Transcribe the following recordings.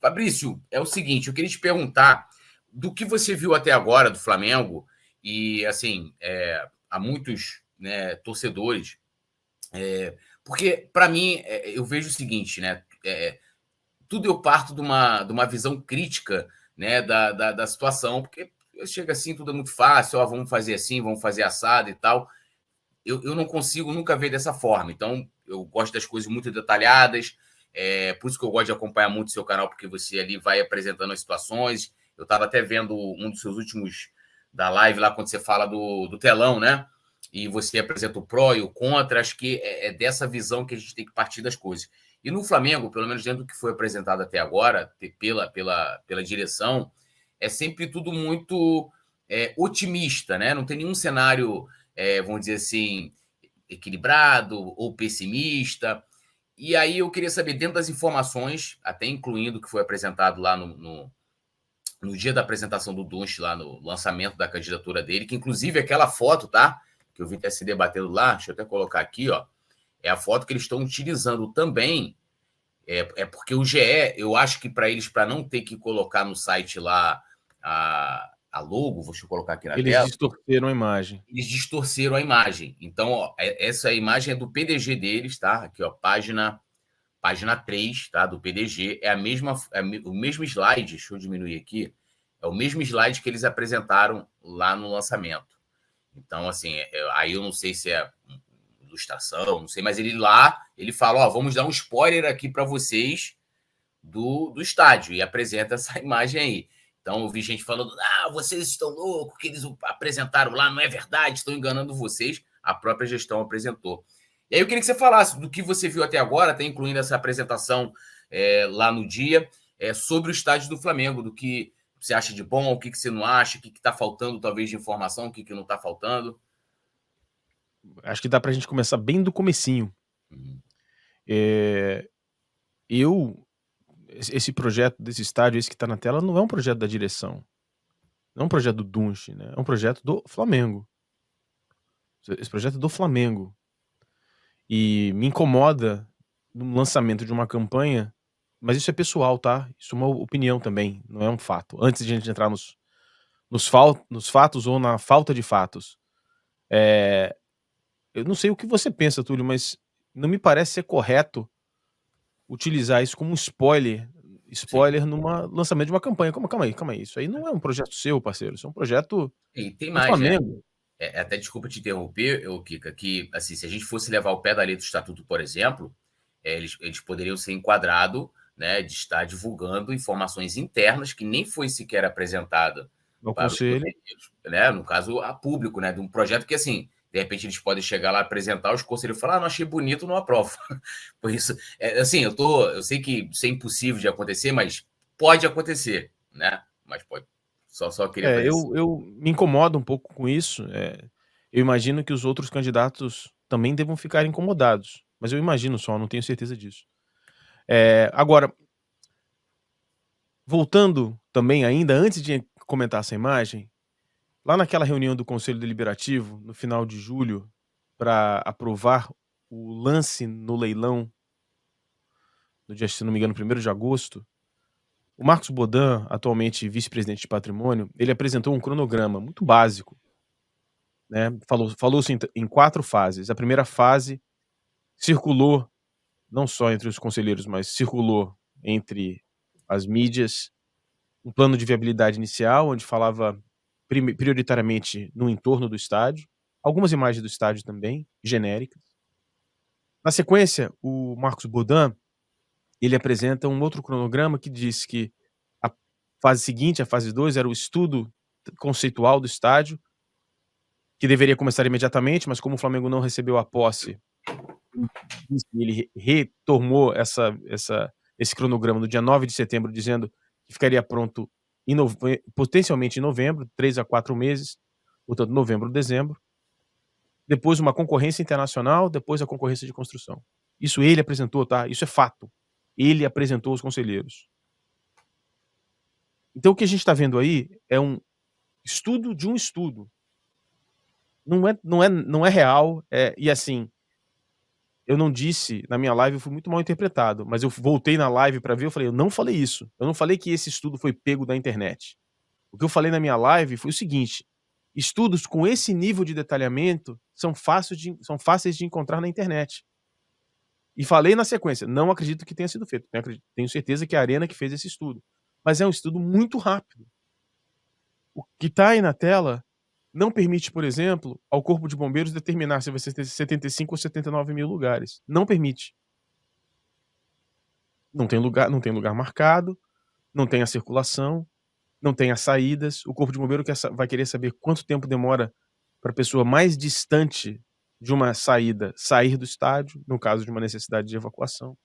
Fabrício, é o seguinte, eu queria te perguntar do que você viu até agora do Flamengo e, assim, há muitos, né, torcedores, porque, para mim, eu vejo o seguinte, né, tudo eu parto de uma visão crítica, né, da situação, porque chega assim, tudo é muito fácil, ó, vamos fazer assim, vamos fazer assado e tal. Eu não consigo nunca ver dessa forma. Então, eu gosto das coisas muito detalhadas. Por isso que eu gosto de acompanhar muito o seu canal, porque você ali vai apresentando as situações. Eu estava até vendo um dos seus últimos da live lá, quando você fala do telão, né? E você apresenta o pró e o contra. Acho que é dessa visão que a gente tem que partir das coisas. E no Flamengo, pelo menos dentro do que foi apresentado até agora, pela direção, é sempre tudo muito otimista, né? Não tem nenhum cenário, vamos dizer assim, equilibrado ou pessimista. E aí eu queria saber, dentro das informações, até incluindo o que foi apresentado lá no dia da apresentação do Dunst, lá no lançamento da candidatura dele, que inclusive aquela foto, tá? Que eu vi até se debatendo lá, deixa eu até colocar aqui, ó. É a foto que eles estão utilizando também. Porque o GE, eu acho que para eles, para não ter que colocar no site lá a logo, deixa eu colocar aqui na Eles tela, distorceram a imagem. eles distorceram a imagem. Então, ó, essa imagem é do PDG deles, tá? Aqui, ó, página 3, tá? Do PDG. É o mesmo slide, deixa eu diminuir aqui, é o mesmo slide que eles apresentaram lá no lançamento. Então, assim, aí eu não sei se é ilustração, não sei, mas ele fala, ó, vamos dar um spoiler aqui para vocês do estádio, e apresenta essa imagem aí. Então, eu vi gente falando, vocês estão loucos, que eles apresentaram lá, não é verdade, estão enganando vocês. A própria gestão apresentou. E aí eu queria que você falasse do que você viu até agora, até incluindo essa apresentação lá no dia, sobre o estádio do Flamengo, do que você acha de bom, o que você não acha, o que está faltando, talvez, de informação, o que não está faltando. Acho que dá pra gente começar bem do comecinho. Uhum. Esse projeto desse estádio, esse que tá na tela, não é um projeto da direção. Não é um projeto do Dunst, né? É um projeto do Flamengo. Esse projeto é do Flamengo. E me incomoda no lançamento de uma campanha, mas isso é pessoal, tá? Isso é uma opinião também, não é um fato. Antes de a gente entrar nos fatos ou na falta de fatos. Eu não sei o que você pensa, Túlio, mas não me parece ser correto utilizar isso como um spoiler Sim. num lançamento de uma campanha. Calma aí. Isso aí não é um projeto seu, parceiro. Isso é um projeto E tem do mais, né? Flamengo. Até desculpa te interromper, Kika, que assim, se a gente fosse levar o pé da letra do estatuto, por exemplo, eles poderiam ser enquadrados, né, de estar divulgando informações internas que nem foi sequer apresentada É o para os conselho. conselheiros, né, no caso, a público, né, de um projeto que, assim, de repente eles podem chegar lá, apresentar, os conselheiros falar, não achei bonito, não aprovo. Por isso, assim, eu sei que isso é impossível de acontecer, mas pode acontecer, né? Mas pode. Só queria fazer isso. Eu me incomodo um pouco com isso. Eu imagino que os outros candidatos também devam ficar incomodados. Mas eu imagino só, não tenho certeza disso. Agora, voltando também ainda, antes de comentar essa imagem, lá naquela reunião do Conselho Deliberativo, no final de julho, para aprovar o lance no leilão, no dia, se não me engano, 1º de agosto, o Marcos Bodan, atualmente vice-presidente de patrimônio, ele apresentou um cronograma muito básico, né? Falou-se em 4 fases. A primeira fase circulou, não só entre os conselheiros, mas circulou entre as mídias, um plano de viabilidade inicial, onde falava prioritariamente no entorno do estádio, algumas imagens do estádio também, genéricas. Na sequência, o Marcos Bodan, ele apresenta um outro cronograma que diz que a fase seguinte, a fase 2, era o estudo conceitual do estádio, que deveria começar imediatamente, mas como o Flamengo não recebeu a posse, ele retomou esse cronograma no dia 9 de setembro, dizendo que ficaria pronto potencialmente em novembro, 3 a 4 meses, portanto novembro, dezembro. Depois uma concorrência internacional, depois a concorrência de construção. Isso ele apresentou, tá? Isso é fato. Ele apresentou aos conselheiros. Então o que a gente está vendo aí é um estudo de um estudo. Não é real, e assim, eu não disse na minha live, eu fui muito mal interpretado, mas eu voltei na live para ver, eu falei: "Eu não falei isso. Eu não falei que esse estudo foi pego da internet. O que eu falei na minha live foi o seguinte: estudos com esse nível de detalhamento são fáceis de encontrar na internet". E falei na sequência: "Não acredito que tenha sido feito. Tenho certeza que é a Arena que fez esse estudo". Mas é um estudo muito rápido. O que está aí na tela não permite, por exemplo, ao corpo de bombeiros determinar se vai ser 75 ou 79 mil lugares. Não permite. Não tem lugar marcado, não tem a circulação, não tem as saídas. O corpo de bombeiro vai querer saber quanto tempo demora para a pessoa mais distante de uma saída sair do estádio, no caso de uma necessidade de evacuação.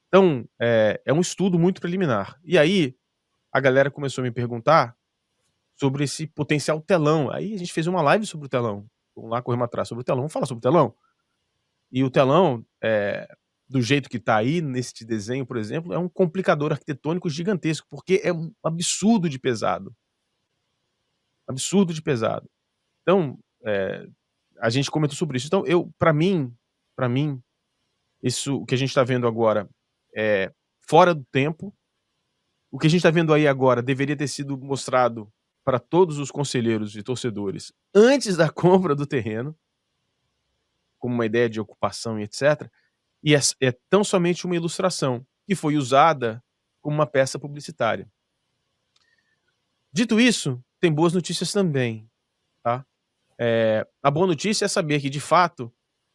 Então, é um estudo muito preliminar. E aí, a galera começou a me perguntar sobre esse potencial telão. Aí a gente fez uma live sobre o telão. Vamos lá, corremos atrás sobre o telão. Vamos falar sobre o telão? E o telão, do jeito que está aí, neste desenho, por exemplo, é um complicador arquitetônico gigantesco, porque é um absurdo de pesado. Absurdo de pesado. Então, a gente comentou sobre isso. Então, para mim, isso, o que a gente está vendo agora é fora do tempo. O que a gente está vendo aí agora deveria ter sido mostrado para todos os conselheiros e torcedores antes da compra do terreno, como uma ideia de ocupação e etc. E é tão somente uma ilustração que foi usada como uma peça publicitária. Dito isso, tem boas notícias também, tá? A boa notícia é saber que, de fato,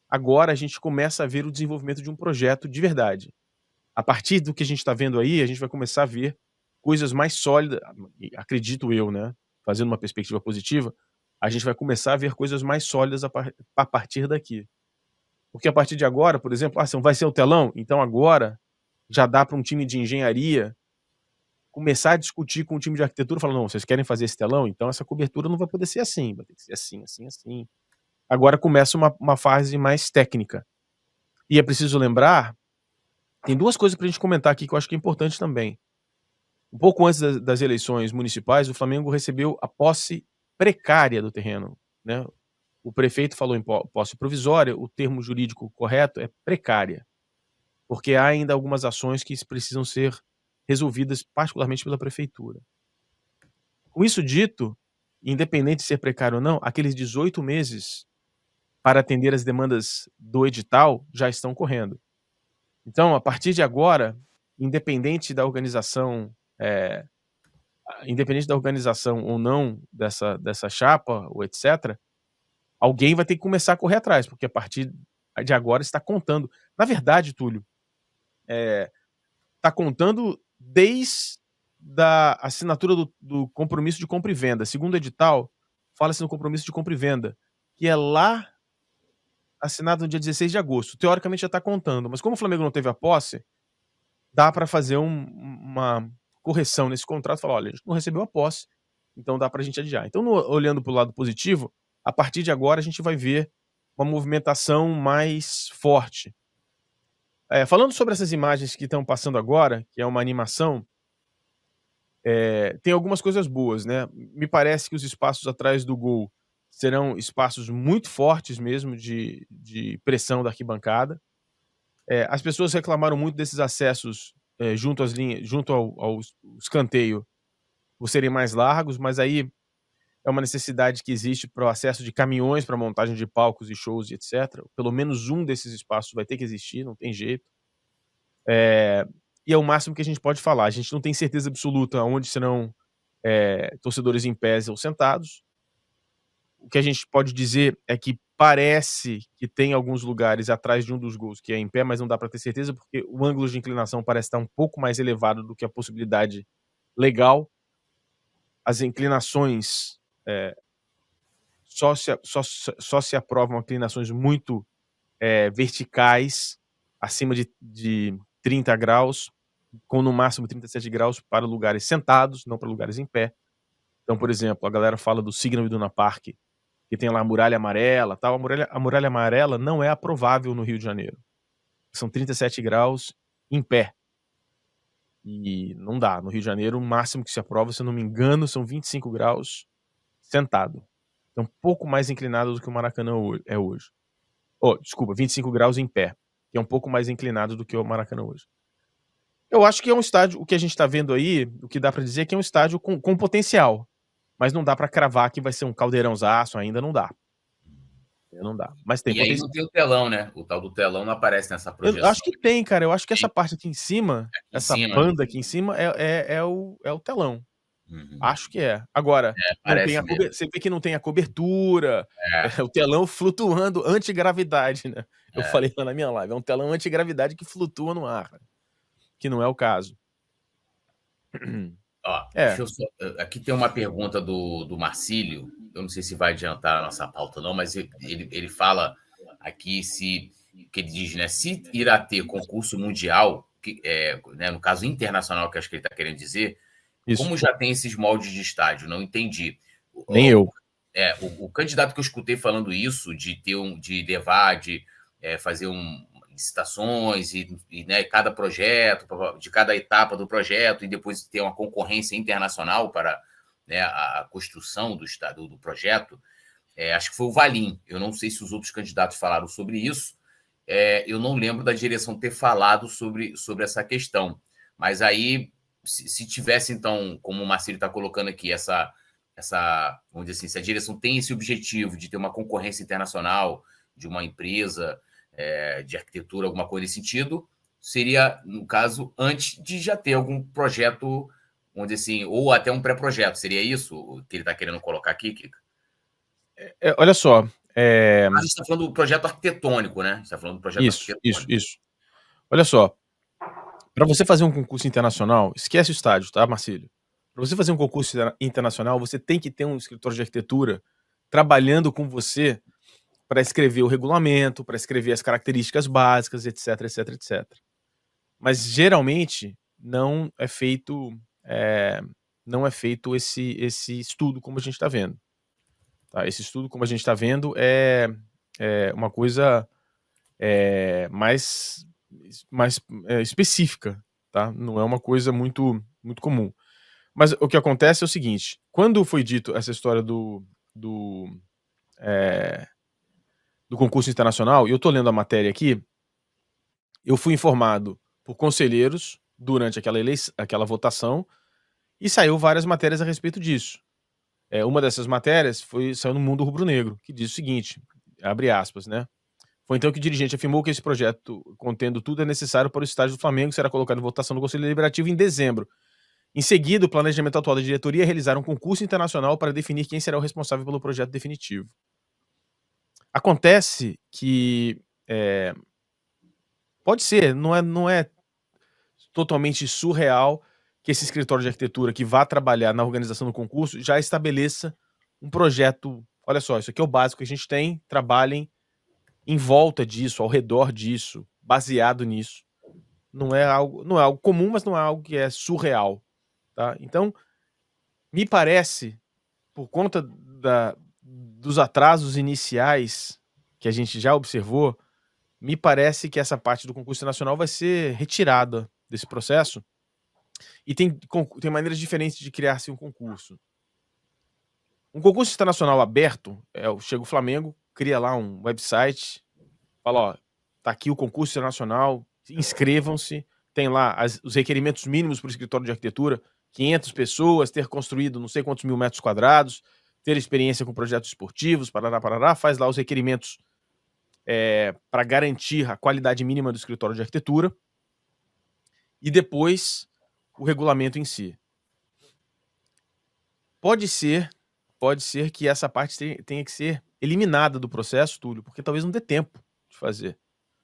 agora a gente começa a ver o desenvolvimento de um projeto de verdade. A partir do que a gente está vendo aí, a gente vai começar a ver coisas mais sólidas, acredito eu, né? Fazendo uma perspectiva positiva, a gente vai começar a ver coisas mais sólidas a partir daqui. Porque a partir de agora, por exemplo, vai ser o telão? Então agora já dá para um time de engenharia começar a discutir com o time de arquitetura, falando: não, vocês querem fazer esse telão? Então essa cobertura não vai poder ser assim, vai ter que ser assim, assim, assim. Agora começa uma fase mais técnica. E é preciso lembrar, tem duas coisas para a gente comentar aqui que eu acho que é importante também. Um pouco antes das eleições municipais, o Flamengo recebeu a posse precária do terreno, né? O prefeito falou em posse provisória, o termo jurídico correto é precária, porque há ainda algumas ações que precisam ser resolvidas, particularmente pela prefeitura. Com isso dito, independente de ser precário ou não, aqueles 18 meses para atender as demandas do edital já estão correndo. Então, a partir de agora, independente da organização ou não dessa chapa ou etc., alguém vai ter que começar a correr atrás, porque a partir de agora está contando. Na verdade, Túlio, está contando desde a assinatura do compromisso de compra e venda. Segundo o edital, fala-se no compromisso de compra e venda, que é lá assinado no dia 16 de agosto. Teoricamente já está contando, mas como o Flamengo não teve a posse, dá para fazer uma correção nesse contrato, falar: olha, a gente não recebeu a posse, então dá para a gente adiar. Então, olhando para o lado positivo, a partir de agora a gente vai ver uma movimentação mais forte. Falando sobre essas imagens que estão passando agora, que é uma animação, tem algumas coisas boas, né? Me parece que os espaços atrás do gol serão espaços muito fortes mesmo de pressão da arquibancada. As pessoas reclamaram muito desses acessos junto às linhas, junto ao escanteio, por serem mais largos, mas aí é uma necessidade que existe para o acesso de caminhões para montagem de palcos e shows e etc. Pelo menos um desses espaços vai ter que existir, não tem jeito. E é o máximo que a gente pode falar. A gente não tem certeza absoluta onde serão torcedores em pé ou sentados. O que a gente pode dizer é que parece que tem alguns lugares atrás de um dos gols que é em pé, mas não dá para ter certeza, porque o ângulo de inclinação parece estar um pouco mais elevado do que a possibilidade legal. As inclinações só se aprovam inclinações muito verticais, acima de 30 graus, com no máximo 37 graus para lugares sentados, não para lugares em pé. Então, por exemplo, a galera fala do Signal Iduna Park, que tem lá a muralha amarela, tal. A muralha amarela não é aprovável no Rio de Janeiro. São 37 graus em pé. E não dá. No Rio de Janeiro, o máximo que se aprova, se eu não me engano, são 25 graus sentado. Então, um pouco mais inclinado do que o Maracanã é hoje. Desculpa, 25 graus em pé, que é um pouco mais inclinado do que o Maracanã hoje. Eu acho que é um estádio, o que a gente tá vendo aí, o que dá pra dizer é que é um estádio com potencial, mas não dá pra cravar que vai ser um caldeirãozaço, ainda não dá. Não dá, mas tem E aí potencial. não tem o telão, né? O tal do telão não aparece nessa Eu projeção acho que tem, cara, eu acho que essa parte aqui em cima, aqui em essa cima, né? banda aqui em cima é o telão. Uhum. Acho que é. Agora, não tem Parece mesmo. você vê que não tem a cobertura, É, o telão flutuando antigravidade, né. Eu é. falei lá na minha live, é um telão antigravidade que flutua no ar, que não é o caso. Ó, É, deixa eu só, aqui tem uma pergunta do Marcílio. Eu não sei se vai adiantar a nossa pauta, não, mas ele fala aqui se que ele diz, né? Se irá ter concurso mundial, que, né, no caso internacional, que acho que ele está querendo dizer, isso. como já tem esses moldes de estádio? Não entendi. Nem eu. O candidato que eu escutei falando isso, de levar, fazer licitações né, cada projeto, de cada etapa do projeto, e depois ter uma concorrência internacional para, né, a construção do projeto, acho que foi o Valim. Eu não sei se os outros candidatos falaram sobre isso. Eu não lembro da direção ter falado sobre essa questão. Mas aí, se tivesse, então, como o Marcelo está colocando aqui, vamos dizer assim, se a direção tem esse objetivo de ter uma concorrência internacional de uma empresa de arquitetura, alguma coisa nesse sentido, seria, no caso, antes de já ter algum projeto, vamos dizer assim, ou até um pré-projeto. Seria isso que ele está querendo colocar aqui, Kika? Olha só, A gente está falando do projeto arquitetônico, né? A gente está falando do projeto isso, arquitetônico. isso. Olha só, para você fazer um concurso internacional, esquece o estádio, tá, Marcílio? Para você fazer um concurso internacional, você tem que ter um escritório de arquitetura trabalhando com você para escrever o regulamento, para escrever as características básicas, etc, etc, etc. Mas geralmente não é feito esse estudo como a gente está vendo. Tá? Esse estudo, como a gente está vendo, é uma coisa mais específica, tá? Não é uma coisa muito, muito comum. Mas o que acontece é o seguinte: quando foi dito essa história do, é, do concurso internacional, e eu estou lendo a matéria aqui, eu fui informado por conselheiros durante aquela votação e saiu várias matérias a respeito disso. Uma dessas matérias saiu no Mundo Rubro-Negro, que diz o seguinte, abre aspas, né? Foi então que o dirigente afirmou que esse projeto, contendo tudo, é necessário para o estádio do Flamengo, será colocado em votação no Conselho Deliberativo em dezembro. Em seguida, o planejamento atual da diretoria é realizar um concurso internacional para definir quem será o responsável pelo projeto definitivo. Acontece que pode ser, não é totalmente surreal que esse escritório de arquitetura que vá trabalhar na organização do concurso já estabeleça um projeto. Olha só, isso aqui é o básico que a gente tem, trabalhem em volta disso, ao redor disso, baseado nisso. Não é algo comum, mas não é algo que é surreal, tá? Então, me parece, por conta dos atrasos iniciais que a gente já observou, me parece que essa parte do concurso nacional vai ser retirada desse processo. E tem maneiras diferentes de criar-se um concurso. Um concurso internacional aberto, chega o Flamengo, cria lá um website, fala, ó, tá aqui o concurso internacional, inscrevam-se, tem lá os requerimentos mínimos para o escritório de arquitetura, 500 pessoas, ter construído não sei quantos mil metros quadrados, ter experiência com projetos esportivos, parará, faz lá os requerimentos para garantir a qualidade mínima do escritório de arquitetura, e depois o regulamento em si. Pode ser que essa parte tenha que ser eliminada do processo, Túlio, porque talvez não dê tempo de fazer.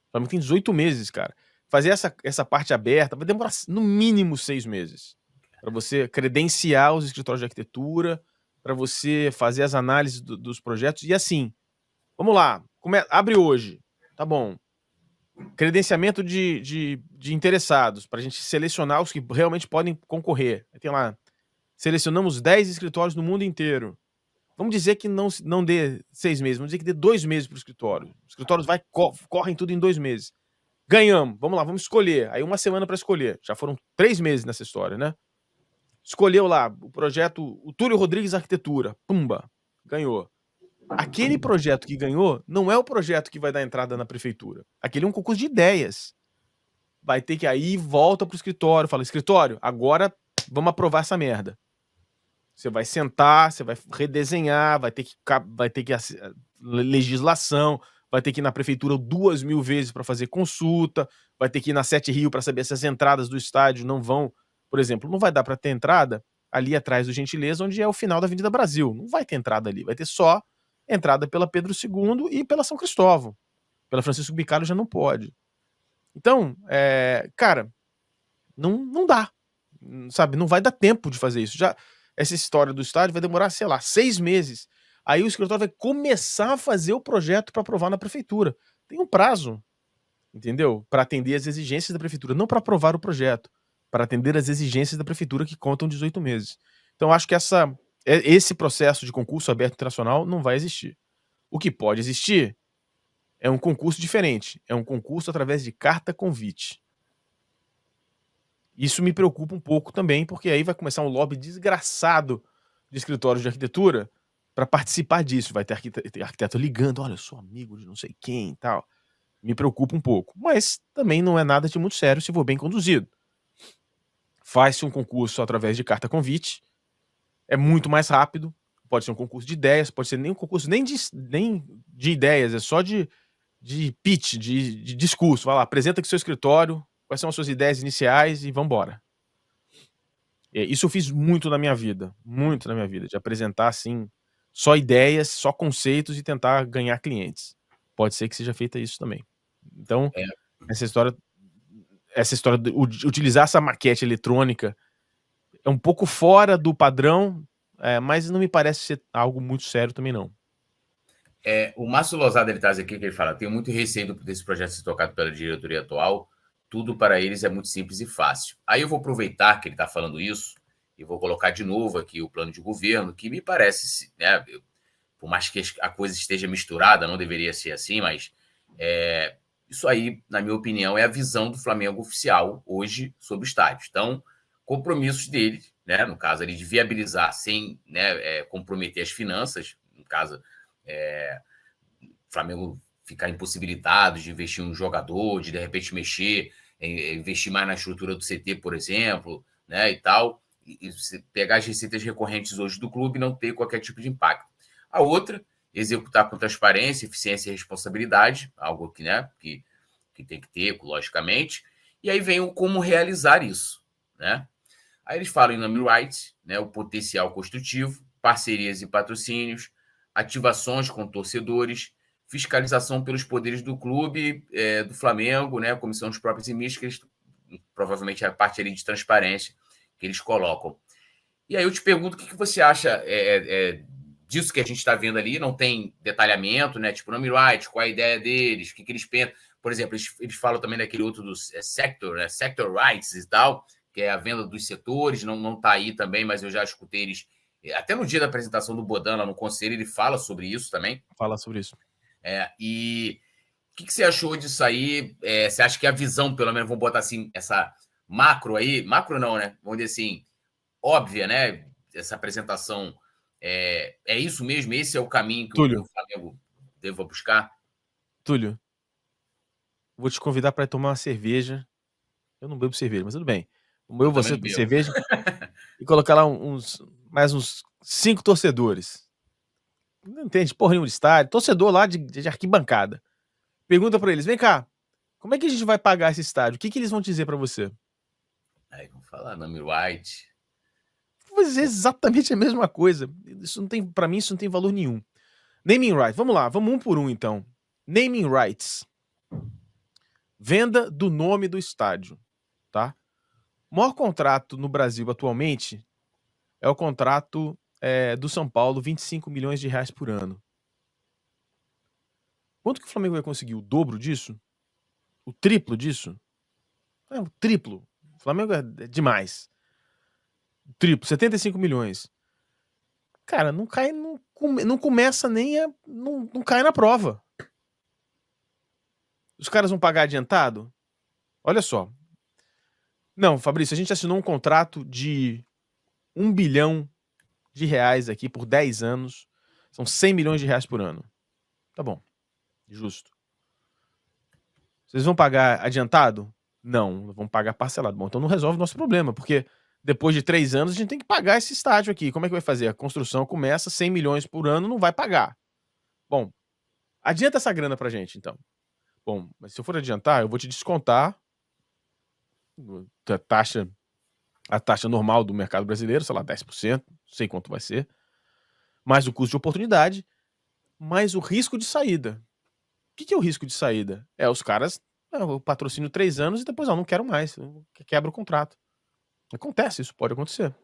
O Flamengo tem 18 meses, cara. Fazer essa parte aberta vai demorar no mínimo 6 meses. Para você credenciar os escritórios de arquitetura, para você fazer as análises dos projetos. E assim, vamos lá, abre hoje. Tá bom. Credenciamento de interessados, para a gente selecionar os que realmente podem concorrer. Aí tem lá, selecionamos 10 escritórios no mundo inteiro. Vamos dizer que não dê 6 meses, vamos dizer que dê 2 meses para o escritório. Os escritórios correm tudo em 2 meses. Ganhamos, vamos lá, vamos escolher. Aí 1 semana para escolher. Já foram 3 meses nessa história, né? Escolheu lá o projeto, o Túlio Rodrigues Arquitetura. Pumba, ganhou. aquele projeto que ganhou não é o projeto que vai dar entrada na prefeitura. Aquele é um concurso de ideias. Vai ter que aí volta pro escritório, fala, escritório, agora vamos aprovar essa merda. Você vai sentar, você vai redesenhar, vai ter que legislação, vai ter que ir na prefeitura 2.000 vezes para fazer consulta, vai ter que ir na 7 Rio para saber se as entradas do estádio não vão, por exemplo, não vai dar para ter entrada ali atrás do Gentileza, onde é o final da Avenida Brasil. Não vai ter entrada ali, vai ter só entrada pela Pedro II e pela São Cristóvão. Pela Francisco Bicalho já não pode. Então, cara, não dá, sabe? Não vai dar tempo de fazer isso. Já essa história do estádio vai demorar, sei lá, 6 meses. Aí o escritório vai começar a fazer o projeto para aprovar na prefeitura. Tem um prazo, entendeu? Para atender as exigências da prefeitura, não para aprovar o projeto, para atender as exigências da prefeitura que contam 18 meses. Então acho que esse processo de concurso aberto internacional não vai existir. O que pode existir é um concurso diferente, é um concurso através de carta convite. Isso me preocupa um pouco também, porque aí vai começar um lobby desgraçado de escritórios de arquitetura para participar disso. Vai ter arquiteto ligando, olha, eu sou amigo de não sei quem e tal. Me preocupa um pouco. Mas também não é nada de muito sério se for bem conduzido. Faz-se um concurso através de carta convite, é muito mais rápido, pode ser um concurso de ideias, pode ser nem um concurso nem de ideias, é só de pitch, de discurso. Vai lá, apresenta aqui seu escritório, quais são as suas ideias iniciais e vambora. Isso eu fiz muito na minha vida, de apresentar, assim, só ideias, só conceitos e tentar ganhar clientes. Pode ser que seja feita isso também. Então, essa história de utilizar essa maquete eletrônica é um pouco fora do padrão, mas não me parece ser algo muito sério também, não. O Márcio Lozada, ele traz aqui que ele fala: tenho muito receio desse projeto ser tocado pela diretoria atual, tudo para eles é muito simples e fácil. Aí eu vou aproveitar que ele está falando isso e vou colocar de novo aqui o plano de governo, que me parece, né, por mais que a coisa esteja misturada, não deveria ser assim, mas isso aí, na minha opinião, é a visão do Flamengo oficial hoje sobre o estádio. Então, compromissos dele, né, no caso ali de viabilizar sem, né, comprometer as finanças, no caso, o Flamengo ficar impossibilitado de investir em um jogador, de repente investir mais na estrutura do CT, por exemplo, né, e tal, e pegar as receitas recorrentes hoje do clube e não ter qualquer tipo de impacto. A outra, executar com transparência, eficiência e responsabilidade, algo que, né, que tem que ter, logicamente, e aí vem o como realizar isso, né? Aí eles falam em name rights, né, o potencial construtivo, parcerias e patrocínios, ativações com torcedores, fiscalização pelos poderes do clube, do Flamengo, né, comissão dos próprios e místicos, provavelmente a parte ali de transparência que eles colocam. E aí eu te pergunto o que você acha disso que a gente está vendo ali, não tem detalhamento, né, tipo name rights, qual é a ideia deles, o que eles pensam. Por exemplo, eles falam também daquele outro do sector, né, sector rights e tal, que é a venda dos setores, não está aí também, mas eu já escutei eles, até no dia da apresentação do Bodan lá no Conselho, ele fala sobre isso também. Fala sobre isso. E o que você achou disso aí? Você acha que a visão, pelo menos, vamos botar assim, essa macro aí, macro não, né? Vamos dizer assim, óbvia, né? Essa apresentação, é isso mesmo? Esse é o caminho que o Flamengo deva buscar? Túlio, vou te convidar para tomar uma cerveja. Eu não bebo cerveja, mas tudo bem. Você cerveja e colocar lá mais uns 5 torcedores. Não entende porra nenhuma de estádio. Torcedor lá de arquibancada. Pergunta para eles, vem cá, como é que a gente vai pagar esse estádio? O que eles vão dizer para você? Aí vão falar name right. Vou dizer exatamente a mesma coisa. Isso não tem, para mim, isso não tem valor nenhum. Naming rights, vamos lá, vamos um por um então. Naming rights. Venda do nome do estádio, tá? O maior contrato no Brasil atualmente é o contrato do São Paulo, 25 milhões de reais por ano. Quanto que o Flamengo vai conseguir? O dobro disso? O triplo disso? O triplo. O Flamengo é demais. O triplo, 75 milhões. Cara, não cai, não começa nem a... Não cai na prova. Os caras vão pagar adiantado? Olha só. Não, Fabrício, a gente assinou um contrato de 1 bilhão de reais aqui por 10 anos. São 100 milhões de reais por ano. Tá bom. Justo. Vocês vão pagar adiantado? Não vão pagar parcelado. Bom, então não resolve o nosso problema, porque depois de 3 anos a gente tem que pagar esse estádio aqui. Como é que vai fazer? A construção começa, 100 milhões por ano, não vai pagar. Bom, adianta essa grana pra gente, então. Bom, mas se eu for adiantar, eu vou te descontar a taxa normal do mercado brasileiro, sei lá, 10%, não sei quanto vai ser, mais o custo de oportunidade, mais o risco de saída. O que é o risco de saída? Os caras, eu patrocino 3 anos e depois, não quero mais, quebra o contrato. Acontece, isso pode acontecer.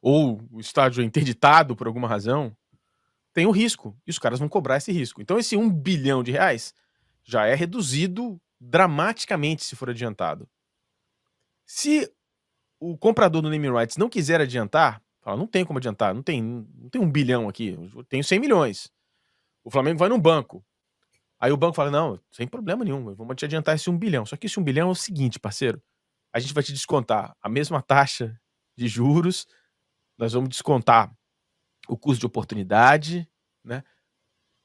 Ou o estádio é interditado por alguma razão, tem o risco, e os caras vão cobrar esse risco. Então esse 1 bilhão de reais já é reduzido dramaticamente se for adiantado. Se o comprador do naming rights não quiser adiantar, fala, não tem como adiantar, não tem 1 bilhão aqui, eu tenho 100 milhões. O Flamengo vai num banco. Aí o banco fala, não, sem problema nenhum, vamos te adiantar esse 1 bilhão. Só que esse 1 bilhão é o seguinte, parceiro, a gente vai te descontar a mesma taxa de juros, nós vamos descontar o custo de oportunidade, né?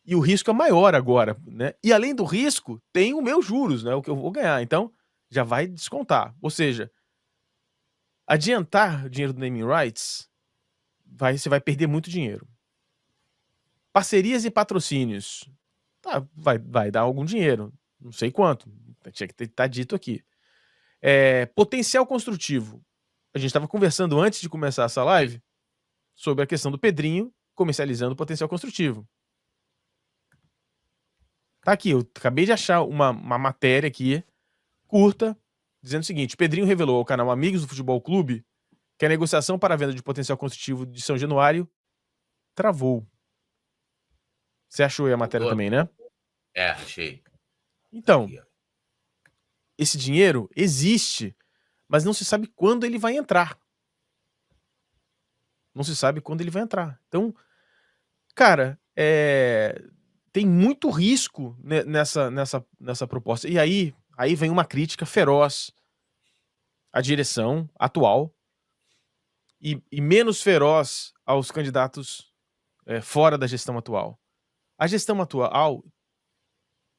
E o risco é maior agora, né? E além do risco, tem o meu juros, né? O que eu vou ganhar. Então, já vai descontar. Ou seja, adiantar dinheiro do naming rights, você vai perder muito dinheiro. Parcerias e patrocínios, vai dar algum dinheiro. Não sei quanto. Tinha que estar dito aqui. Potencial construtivo. A gente estava conversando antes de começar essa live sobre a questão do Pedrinho comercializando potencial construtivo. Tá aqui, eu acabei de achar uma matéria aqui, curta, dizendo o seguinte: Pedrinho revelou ao canal Amigos do Futebol Clube que a negociação para a venda de potencial construtivo de São Januário travou. Você achou aí a matéria também, né? Achei. Então, Aqui, esse dinheiro existe, mas não se sabe quando ele vai entrar. Não se sabe quando ele vai entrar. Então, cara, tem muito risco nessa proposta. E aí vem uma crítica feroz à direção atual e menos feroz aos candidatos fora da gestão atual. A gestão atual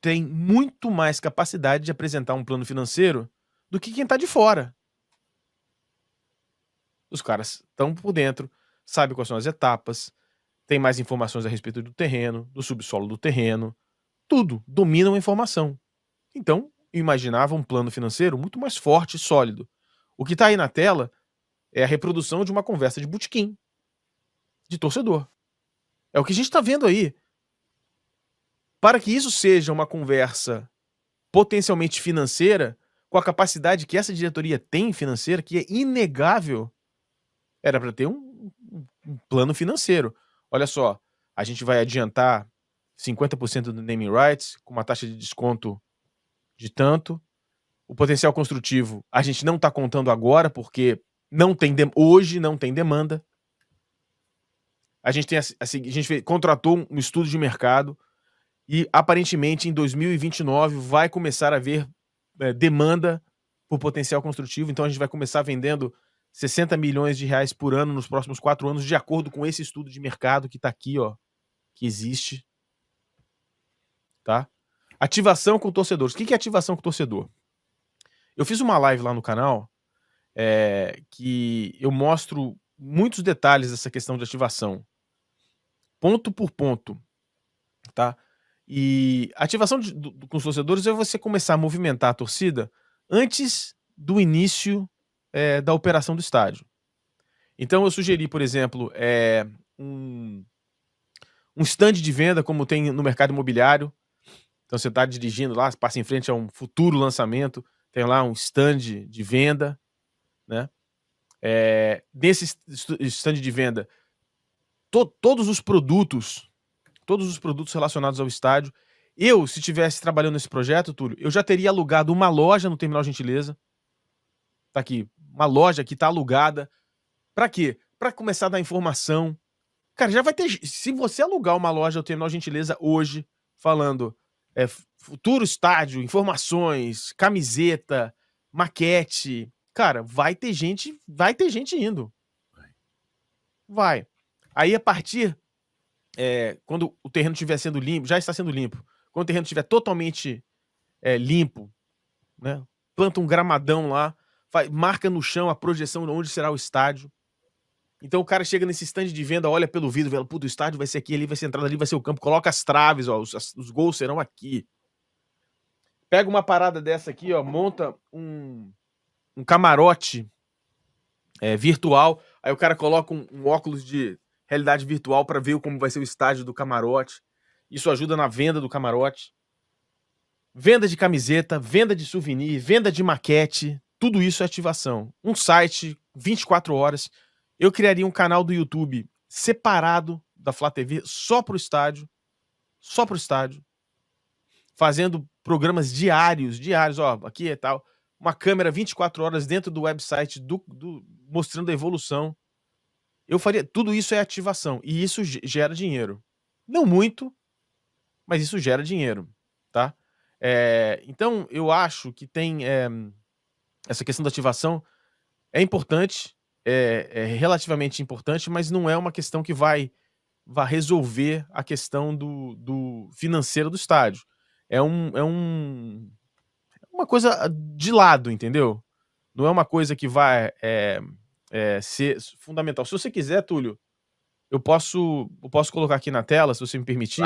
tem muito mais capacidade de apresentar um plano financeiro do que quem está de fora. Os caras estão por dentro, sabem quais são as etapas, tem mais informações a respeito do terreno, do subsolo do terreno, tudo, dominam a informação. Então, eu imaginava um plano financeiro muito mais forte e sólido. O que está aí na tela é a reprodução de uma conversa de botequim, de torcedor. É o que a gente está vendo aí. Para que isso seja uma conversa potencialmente financeira, com a capacidade que essa diretoria tem financeira, que é inegável, era para ter um plano financeiro. Olha só, a gente vai adiantar 50% do naming rights, com uma taxa de desconto de tanto. O potencial construtivo a gente não está contando agora, porque hoje não tem demanda. A gente contratou um estudo de mercado e aparentemente em 2029 vai começar a haver demanda por potencial construtivo. Então a gente vai começar vendendo 60 milhões de reais por ano nos próximos 4 anos, de acordo com esse estudo de mercado que está aqui, ó, que existe. Tá? Ativação com torcedores. O que é ativação com torcedor? Eu fiz uma live lá no canal que eu mostro muitos detalhes dessa questão de ativação. Ponto por ponto. Tá? E ativação com os torcedores é você começar a movimentar a torcida antes do início da operação do estádio. Então eu sugeri, por exemplo, um stand de venda, como tem no mercado imobiliário. Então você está dirigindo lá, passa em frente a um futuro lançamento, tem lá um stand de venda, né? Nesse stand de venda, todos os produtos relacionados ao estádio. Eu, se estivesse trabalhando nesse projeto, Túlio, eu já teria alugado uma loja no Terminal Gentileza. Tá aqui, uma loja que tá alugada. Pra quê? Pra começar a dar informação. Cara, já vai ter... Se você alugar uma loja no Terminal Gentileza hoje, falando futuro estádio, informações, camiseta, maquete, cara, vai ter gente indo. Vai. Aí, a partir quando o terreno estiver sendo limpo, já está sendo limpo, quando o terreno estiver totalmente limpo, né, planta um gramadão lá, marca no chão a projeção de onde será o estádio. Então o cara chega nesse stand de venda, olha pelo vidro, vê, puto, o estádio vai ser aqui, ali vai ser a entrada, ali vai ser o campo, coloca as traves, ó, os gols serão aqui. Pega uma parada dessa aqui, ó, monta um camarote virtual, aí o cara coloca um óculos de realidade virtual para ver como vai ser o estádio do camarote. Isso ajuda na venda do camarote. Venda de camiseta, venda de souvenir, venda de maquete, tudo isso é ativação. Um site, 24 horas. Eu criaria um canal do YouTube separado da Flá TV só pro estádio, fazendo programas diários, ó, aqui é tal, uma câmera 24 horas dentro do website mostrando a evolução. Eu faria, tudo isso é ativação e isso gera dinheiro. Não muito, mas isso gera dinheiro, tá? Então eu acho que tem essa questão da ativação é importante, é relativamente importante, mas não é uma questão que vai resolver a questão do financeiro do estádio. É uma coisa de lado, entendeu? Não é uma coisa que vai ser fundamental. Se você quiser, Túlio, eu posso colocar aqui na tela, se você me permitir,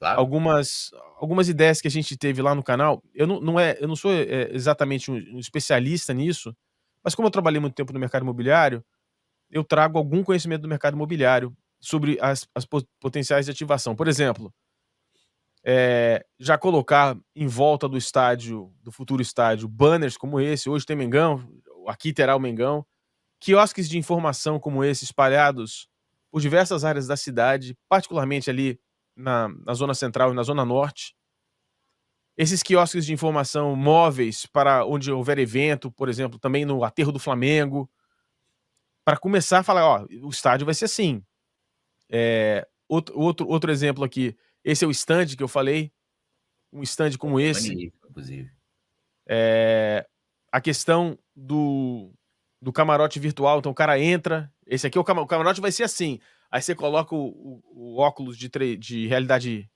Claro. algumas ideias que a gente teve lá no canal. Eu não sou exatamente um especialista nisso, mas como eu trabalhei muito tempo no mercado imobiliário, eu trago algum conhecimento do mercado imobiliário sobre as potenciais de ativação. Por exemplo, já colocar em volta do estádio, do futuro estádio, banners como esse. Hoje tem Mengão, aqui terá o Mengão. Quiosques de informação como esse, espalhados por diversas áreas da cidade, particularmente ali na zona central e na zona norte. Esses quiosques de informação móveis para onde houver evento, por exemplo, também no aterro do Flamengo, para começar a falar, ó, o estádio vai ser assim. Outro exemplo aqui, esse é o stand que eu falei, um stand como esse. Inclusive. A questão do camarote virtual, então o cara entra, esse aqui, o camarote vai ser assim, aí você coloca o óculos de realidade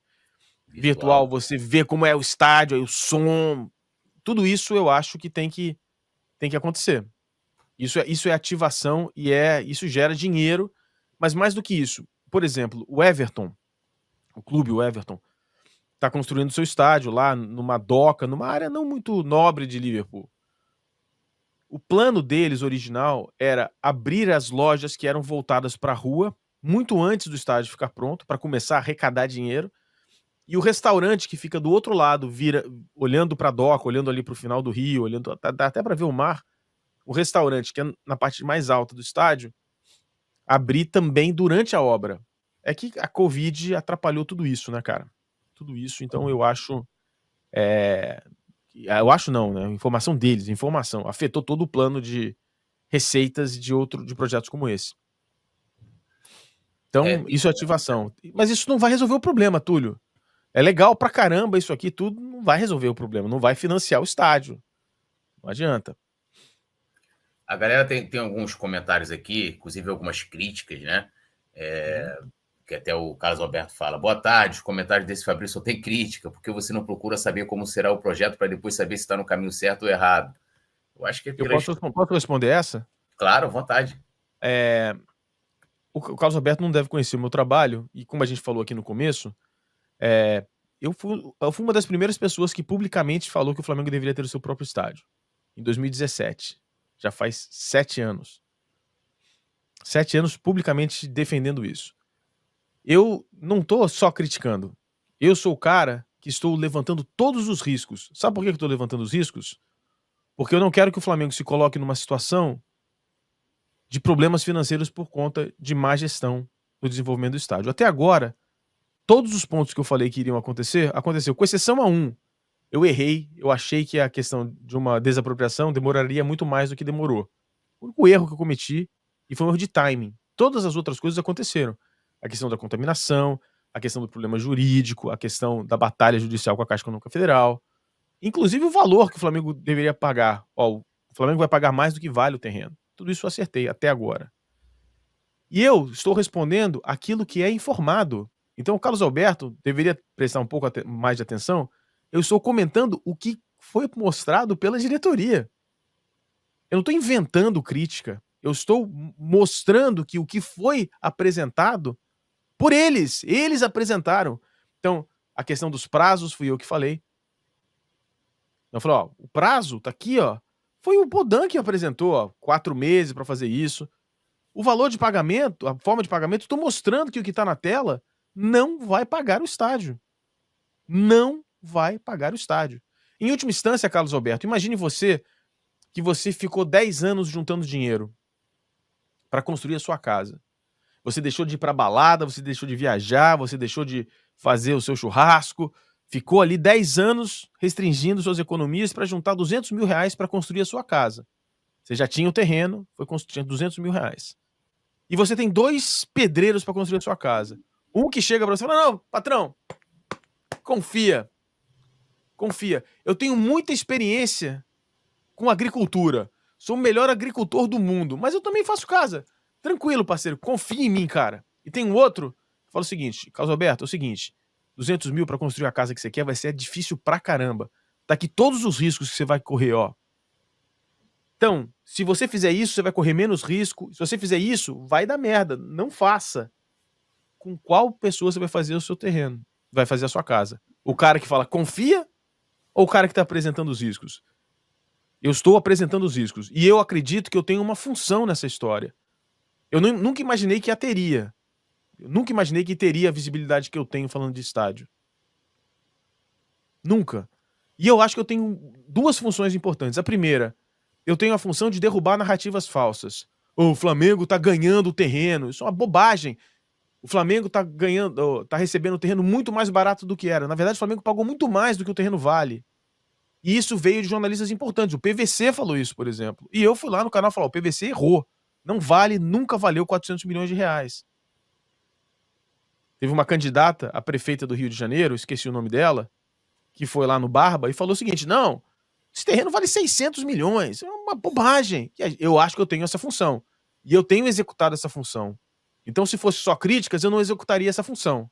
virtual, você vê como é o estádio, aí o som, tudo isso eu acho que tem que acontecer. Isso é ativação e isso gera dinheiro, mas mais do que isso, por exemplo, o Everton, o Everton, está construindo seu estádio lá numa doca, numa área não muito nobre de Liverpool. O plano deles original era abrir as lojas que eram voltadas para a rua muito antes do estádio ficar pronto, para começar a arrecadar dinheiro. E o restaurante que fica do outro lado, olhando para a doca, olhando ali para o final do rio, olhando dá até para ver o mar. O restaurante, que é na parte mais alta do estádio, abrir também durante a obra. É que a Covid atrapalhou tudo isso, né, cara? Tudo isso, então eu acho... Eu acho não, né? Informação deles, afetou todo o plano de receitas de projetos como esse. Então, isso é ativação. Mas isso não vai resolver o problema, Túlio. É legal pra caramba isso aqui, tudo não vai resolver o problema, não vai financiar o estádio. Não adianta. A galera tem alguns comentários aqui, inclusive algumas críticas, né? Que até o Carlos Alberto fala: boa tarde, os comentários desse Fabrício só tem crítica, porque você não procura saber como será o projeto para depois saber se está no caminho certo ou errado. Eu acho que eu posso responder essa? Claro, à vontade. O Carlos Alberto não deve conhecer o meu trabalho, e como a gente falou aqui no começo, eu fui uma das primeiras pessoas que publicamente falou que o Flamengo deveria ter o seu próprio estádio. Em 2017. Já faz 7 anos. 7 anos publicamente defendendo isso. Eu não tô só criticando. Eu sou o cara que estou levantando todos os riscos. Sabe por que eu estou levantando os riscos? Porque eu não quero que o Flamengo se coloque numa situação de problemas financeiros por conta de má gestão no desenvolvimento do estádio. Até agora, todos os pontos que eu falei que iriam acontecer, aconteceu, com exceção a um. Eu errei, eu achei que a questão de uma desapropriação demoraria muito mais do que demorou. O único erro que eu cometi, e foi um erro de timing. Todas as outras coisas aconteceram. A questão da contaminação, a questão do problema jurídico, a questão da batalha judicial com a Caixa Econômica Federal, inclusive o valor que o Flamengo deveria pagar. Ó, o Flamengo vai pagar mais do que vale o terreno. Tudo isso eu acertei até agora. E eu estou respondendo aquilo que é informado. Então o Carlos Alberto deveria prestar um pouco mais de atenção. Eu estou comentando o que foi mostrado pela diretoria. Eu não estou inventando crítica. Eu estou mostrando que o que foi apresentado por eles. Eles apresentaram. Então, a questão dos prazos, fui eu que falei. Eu falei, ó, o prazo tá aqui, ó. Foi o Bodan que apresentou, ó, 4 meses para fazer isso. O valor de pagamento, a forma de pagamento, estou mostrando que o que está na tela não vai pagar o estádio. Não vai pagar o estádio. Em última instância, Carlos Alberto, imagine você que você ficou 10 anos juntando dinheiro para construir a sua casa. Você deixou de ir para balada, você deixou de viajar, você deixou de fazer o seu churrasco, ficou ali 10 anos restringindo suas economias para juntar 200 mil reais para construir a sua casa. Você já tinha o terreno, foi construindo 200 mil reais. E você tem 2 pedreiros para construir a sua casa. Um que chega para você e fala, não, patrão, confia. Eu tenho muita experiência com agricultura. Sou o melhor agricultor do mundo, mas eu também faço casa. Tranquilo, parceiro, confia em mim, cara. E tem um outro que fala o seguinte, Carlos Alberto, é o seguinte, 200 mil para construir a casa que você quer vai ser difícil pra caramba. Tá aqui todos os riscos que você vai correr, ó. Então, se você fizer isso, você vai correr menos risco. Se você fizer isso, vai dar merda. Não faça. Com qual pessoa você vai fazer o seu terreno? Vai fazer a sua casa? O cara que fala confia ou o cara que está apresentando os riscos? Eu estou apresentando os riscos. E eu acredito que eu tenho uma função nessa história. Eu nunca imaginei que a teria. Eu nunca imaginei que teria a visibilidade que eu tenho falando de estádio. Nunca. E eu acho que eu tenho 2 funções importantes. A primeira, eu tenho a função de derrubar narrativas falsas. O Flamengo tá ganhando o terreno. Isso é uma bobagem. O Flamengo tá ganhando, tá recebendo o terreno muito mais barato do que era. Na verdade, o Flamengo pagou muito mais do que o terreno vale. E isso veio de jornalistas importantes. O PVC falou isso, por exemplo. E eu fui lá no canal e falei, o PVC errou. Não vale, nunca valeu 400 milhões de reais. Teve uma candidata a prefeita do Rio de Janeiro, esqueci o nome dela, que foi lá no Barba e falou o seguinte, não, esse terreno vale 600 milhões, é uma bobagem. Eu acho que eu tenho essa função. E eu tenho executado essa função. Então, se fosse só críticas, eu não executaria essa função.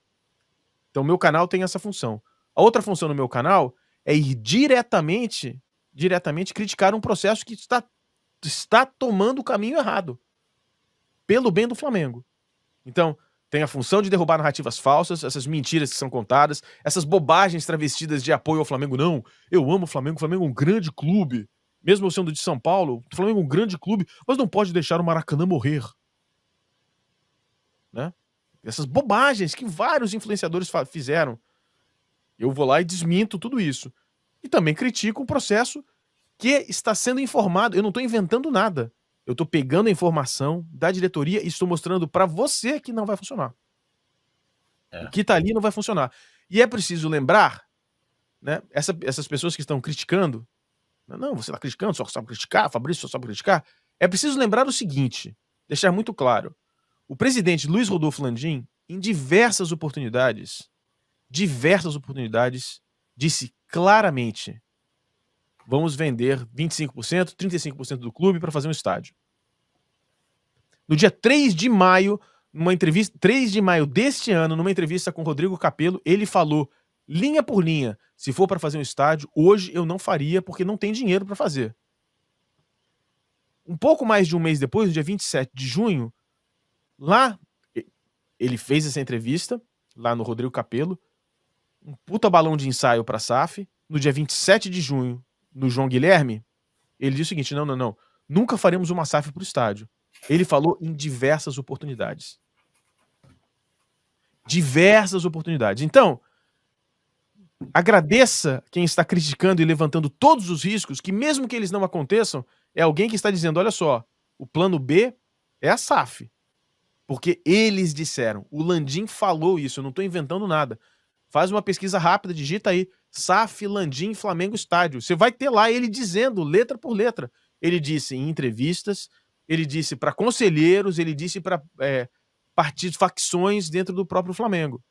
Então, o meu canal tem essa função. A outra função no meu canal é ir diretamente criticar um processo que está tomando o caminho errado. Pelo bem do Flamengo. Então, tem a função de derrubar narrativas falsas, essas mentiras que são contadas, essas bobagens travestidas de apoio ao Flamengo. Não, eu amo o Flamengo é um grande clube. Mesmo eu sendo de São Paulo, o Flamengo é um grande clube, mas não pode deixar o Maracanã morrer. Né? Essas bobagens que vários influenciadores fizeram. Eu vou lá e desminto tudo isso. E também critico o processo que está sendo informado. Eu não estou inventando nada. Eu estou pegando a informação da diretoria e estou mostrando para você que não vai funcionar. O que está ali não vai funcionar. E é preciso lembrar, né, essas pessoas que estão criticando, não, você está criticando, só sabe criticar, Fabrício só sabe criticar. É preciso lembrar o seguinte, deixar muito claro. O presidente Luiz Rodolfo Landim, em diversas oportunidades, disse claramente: vamos vender 25%, 35% do clube para fazer um estádio. No dia 3 de maio, numa entrevista, 3 de maio deste ano, numa entrevista com Rodrigo Capello, ele falou, linha por linha, se for para fazer um estádio, hoje eu não faria porque não tem dinheiro para fazer. Um pouco mais de um mês depois, no dia 27 de junho, lá, ele fez essa entrevista, lá no Rodrigo Capello, um puta balão de ensaio para a SAF. No dia 27 de junho, no João Guilherme, ele disse o seguinte, não, nunca faremos uma SAF para o estádio. Ele falou em diversas oportunidades. Diversas oportunidades. Então, agradeça quem está criticando e levantando todos os riscos, que mesmo que eles não aconteçam, é alguém que está dizendo, olha só, o plano B é a SAF. Porque eles disseram, o Landim falou isso, eu não estou inventando nada. Faz uma pesquisa rápida, digita aí, SAF, Landim, Flamengo Estádio. Você vai ter lá ele dizendo, letra por letra. Ele disse em entrevistas, ele disse para conselheiros, ele disse para partidos, facções dentro do próprio Flamengo.